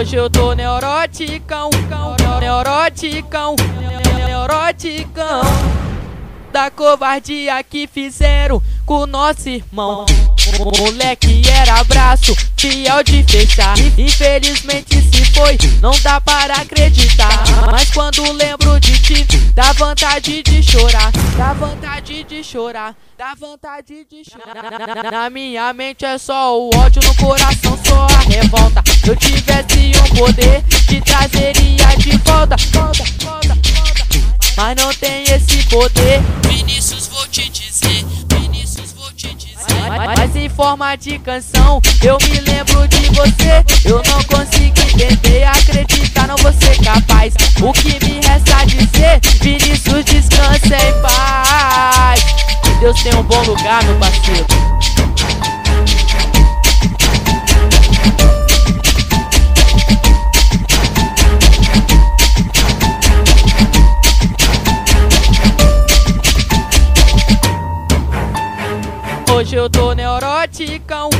Hoje eu tô neuroticão, neuroticão, neuroticão da covardia que fizeram com o nosso irmão. O moleque era braço, fiel de fechar. Infelizmente se foi, não dá para acreditar. Mas quando lembro de ti, dá vontade de chorar. Dá vontade de chorar, dá vontade de chorar. Na minha mente é só o ódio, no coração só a revolta. Se eu tivesse um poder, te trazeria de volta. Mas não tem esse poder, Vinícius, vou te dizer. Vinícius, vou te dizer. Mas em forma de canção, eu me lembro de você. Eu não consigo entender, acreditar, não vou ser capaz. O que me resta dizer, Vinícius, descansa em paz. Que Deus tem um bom lugar, meu parceiro. Hoje eu tô neuroticão,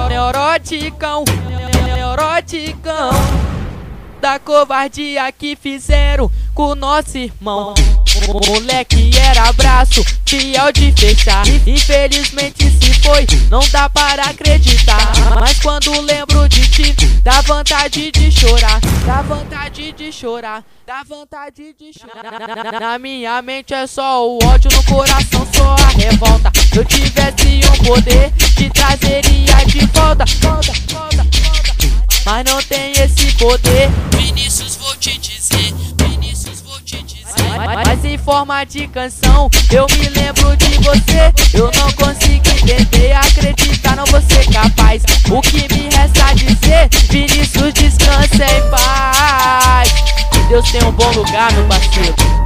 neuroticão, neuroticão da covardia que fizeram com o nosso irmão. O moleque era braço, fiel de fechar. Infelizmente se foi, não dá para acreditar. Mas quando lembro de ti, dá vontade de chorar. Dá vontade de chorar, dá vontade de chorar. Na minha mente é só o ódio, no coração só a revolta. Se eu tivesse um poder, te trazeria de volta. Mas não tem esse poder, Vinícius, vou te dizer. Vinícius, vou te dizer. Mas em forma de canção, eu me lembro de você. Eu não consigo entender, acreditar, não vou ser capaz. O que me resta dizer, Vinícius, descansa em paz. Que Deus tem um bom lugar, meu parceiro.